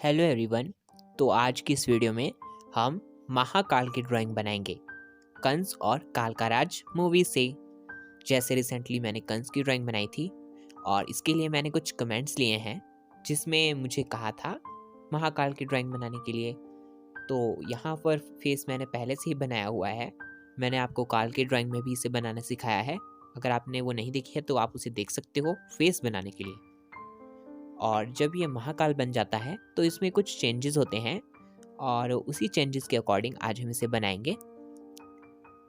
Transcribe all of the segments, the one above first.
Hello everyone. तो आज की इस वीडियो में हम महाकाल की ड्राइंग बनाएंगे कंस और काल का राज मूवी से। जैसे रिसेंटली मैंने कंस की ड्राइंग बनाई थी और इसके लिए मैंने कुछ कमेंट्स लिए हैं जिसमें मुझे कहा था महाकाल की ड्राइंग बनाने के लिए। तो यहाँ पर फेस मैंने पहले से ही बनाया हुआ है। मैंने आपको काल की ड्राइंग में भी इसे बनाना सिखाया है। अगर आपने वो नहीं देखी है तो आप उसे देख सकते हो फेस बनाने के लिए। और जब ये महाकाल बन जाता है तो इसमें कुछ चेंजेस होते हैं और उसी चेंजेस के अकॉर्डिंग आज हम इसे बनाएंगे।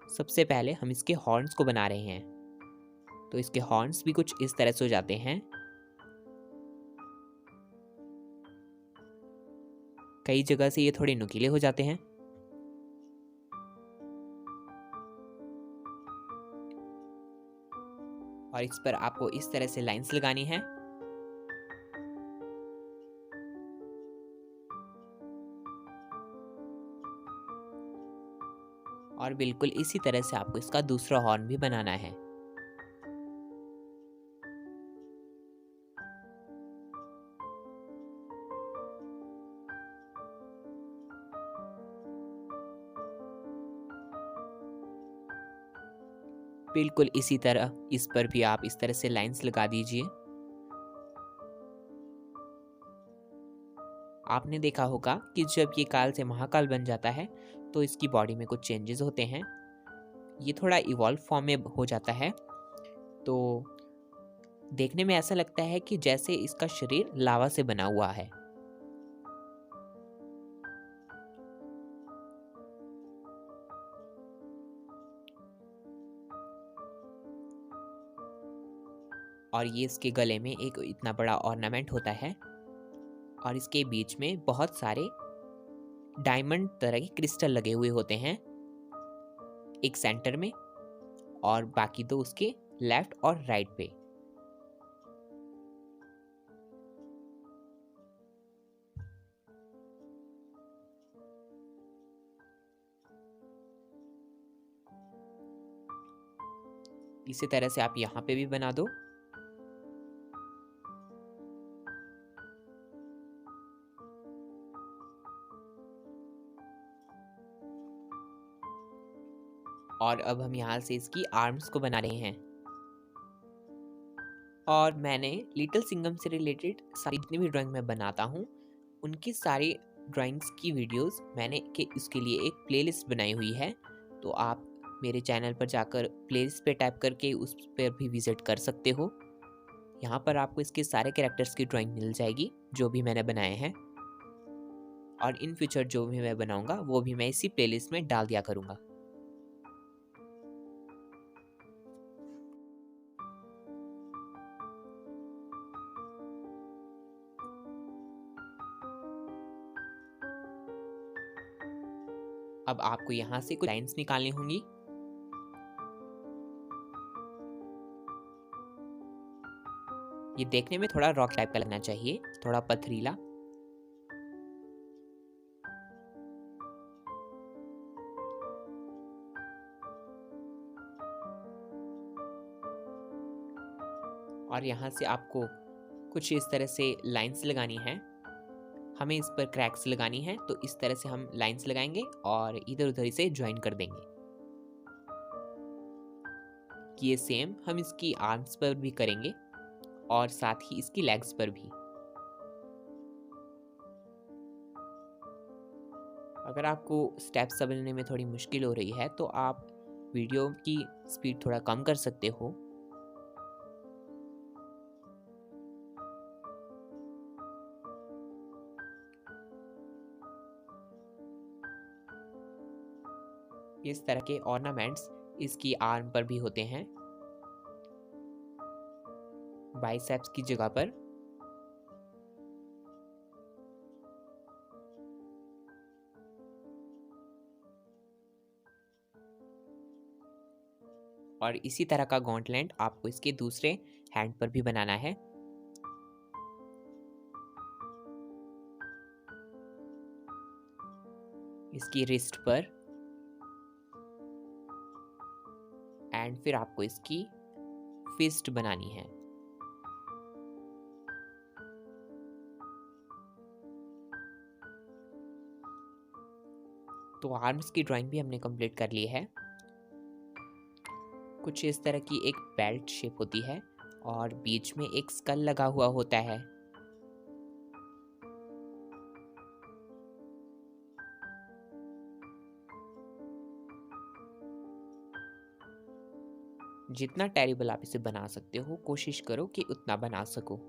सबसे पहले हम इसके हॉर्न्स को बना रहे हैं। तो इसके हॉर्न्स भी कुछ इस तरह से हो जाते हैं। कई जगह से ये थोड़े नुकीले हो जाते हैं। और इस पर आपको इस तरह से लाइंस लगानी है। और बिल्कुल इसी तरह से आपको इसका दूसरा हॉर्न भी बनाना है। बिल्कुल इसी तरह इस पर भी आप इस तरह से लाइंस लगा दीजिए। आपने देखा होगा कि जब ये काल से महाकाल बन जाता है तो इसकी बॉडी में कुछ चेंजेस होते हैं। ये थोड़ा इवॉल्व फॉर्म में हो जाता है। तो देखने में ऐसा लगता है कि जैसे इसका शरीर लावा से बना हुआ है। और ये इसके गले में एक इतना बड़ा ऑर्नामेंट होता है और इसके बीच में बहुत सारे डायमंड तरह के क्रिस्टल लगे हुए होते हैं, एक सेंटर में और बाकी दो उसके लेफ्ट और राइट पे। इसी तरह से आप यहाँ पे भी बना दो। और अब हम यहाँ से इसकी आर्म्स को बना रहे हैं। और मैंने लिटिल सिंघम से रिलेटेड सारी जितनी भी ड्राइंग मैं बनाता हूँ उनकी सारी ड्राइंग्स की वीडियोस मैंने इसके लिए एक प्लेलिस्ट बनाई हुई है। तो आप मेरे चैनल पर जाकर प्लेलिस्ट पे टैप करके उस पर भी विजिट कर सकते हो। यहाँ पर आपको इसके सारे कैरेक्टर्स की ड्राइंग मिल जाएगी जो भी मैंने बनाए हैं। और इन फ्यूचर जो भी मैं बनाऊंगा वो भी मैं इसी प्लेलिस्ट में डाल दिया करूँगा। अब आपको यहाँ से कुछ लाइंस निकालनी होंगी। ये देखने में थोड़ा रॉक टाइप का लगना चाहिए, थोड़ा पथरीला। और यहाँ से आपको कुछ इस तरह से लाइंस लगानी है। हमें इस पर क्रैक्स लगानी है तो इस तरह से हम लाइंस लगाएंगे और इधर उधर इसे ज्वाइन कर देंगे। ये सेम हम इसकी आर्म्स पर भी करेंगे और साथ ही इसकी लेग्स पर भी। अगर आपको स्टेप्स समझने में थोड़ी मुश्किल हो रही है तो आप वीडियो की स्पीड थोड़ा कम कर सकते हो। इस तरह के ऑर्नामेंट्स इसकी आर्म पर भी होते हैं, बाइसेप्स की जगह पर। और इसी तरह का गॉन्टलेट आपको इसके दूसरे हैंड पर भी बनाना है। इसकी रिस्ट पर एंड फिर आपको इसकी फिस्ट बनानी है। तो आर्म्स की ड्राइंग भी हमने कंप्लीट कर ली है। कुछ इस तरह की एक बेल्ट शेप होती है और बीच में एक स्कल लगा हुआ होता है। जितना टेरिबल आप इसे बना सकते हो कोशिश करो कि उतना बना सको।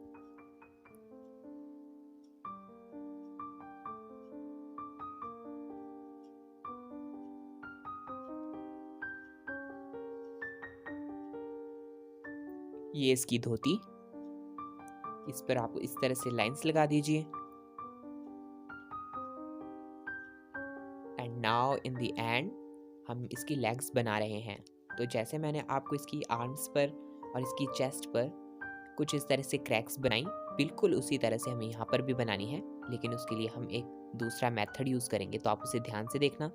ये इसकी धोती, इस पर आप इस तरह से लाइंस लगा दीजिए। And now in the end हम इसकी लेग्स बना रहे हैं। तो जैसे मैंने आपको इसकी आर्म्स पर और इसकी चेस्ट पर कुछ इस तरह से क्रैक्स बनाई, बिल्कुल उसी तरह से हमें यहाँ पर भी बनानी है, लेकिन उसके लिए हम एक दूसरा मेथड यूज करेंगे, तो आप उसे ध्यान से देखना।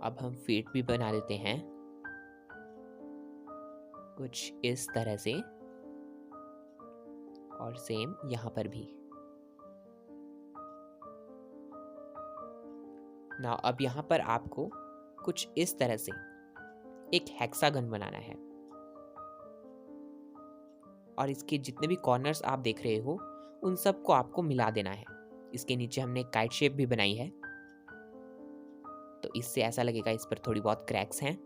अब हम फीट भी बना देते हैं कुछ इस तरह से, और सेम यहाँ पर भी। ना अब यहाँ पर आपको कुछ इस तरह से एक हेक्सागन बनाना है, और इसके जितने भी कॉर्नर्स आप देख रहे हो उन सबको आपको मिला देना है। इसके नीचे हमने एक काइट शेप भी बनाई है, तो इससे ऐसा लगेगा इस पर थोड़ी बहुत क्रैक्स हैं।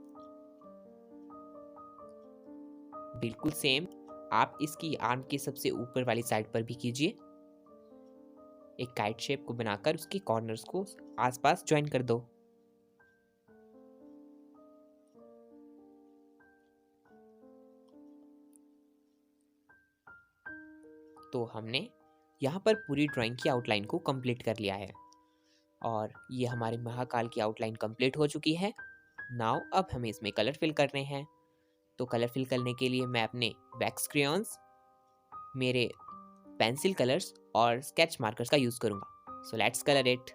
बिल्कुल सेम आप इसकी आर्म की सबसे ऊपर वाली साइड पर भी कीजिए। एक काइट शेप को बनाकर उसके कॉर्नर्स को आसपास ज्वाइन कर दो। तो हमने यहाँ पर पूरी ड्राइंग की आउटलाइन को कंप्लीट कर लिया है, और ये हमारे महाकाल की आउटलाइन कंप्लीट हो चुकी है। नाउ अब हमें इसमें कलर फिल करने हैं। तो कलर फिल करने के लिए मैं अपने वैक्स क्रेयॉन्स, मेरे पेंसिल कलर्स और स्केच मार्कर्स का यूज करूंगा। So let's colour it.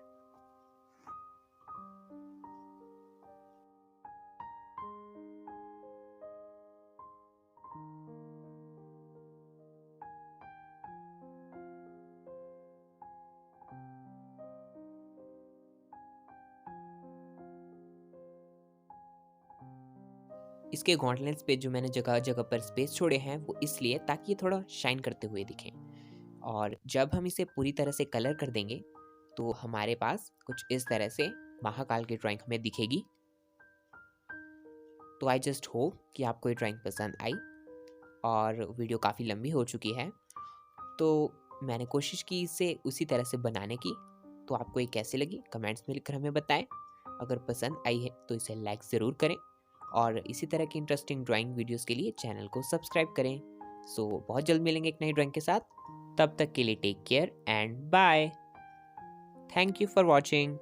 इसके गॉन्टलेट्स पे जो मैंने जगह जगह पर स्पेस छोड़े हैं वो इसलिए ताकि ये थोड़ा शाइन करते हुए दिखें, और जब हम इसे पूरी तरह से कलर कर देंगे तो हमारे पास कुछ इस तरह से महाकाल की ड्राइंग हमें दिखेगी। तो आई जस्ट होप कि आपको ये ड्राइंग पसंद आई, और वीडियो काफ़ी लंबी हो चुकी है, तो मैंने कोशिश की इसे उसी तरह से बनाने की। तो आपको ये कैसे लगी कमेंट्स में लिखकर हमें बताएं। अगर पसंद आई है तो इसे लाइक ज़रूर करें, और इसी तरह की इंटरेस्टिंग ड्राइंग वीडियोस के लिए चैनल को सब्सक्राइब करें। सो बहुत जल्द मिलेंगे एक नई ड्राइंग के साथ। तब तक के लिए take care and bye. Thank you for watching.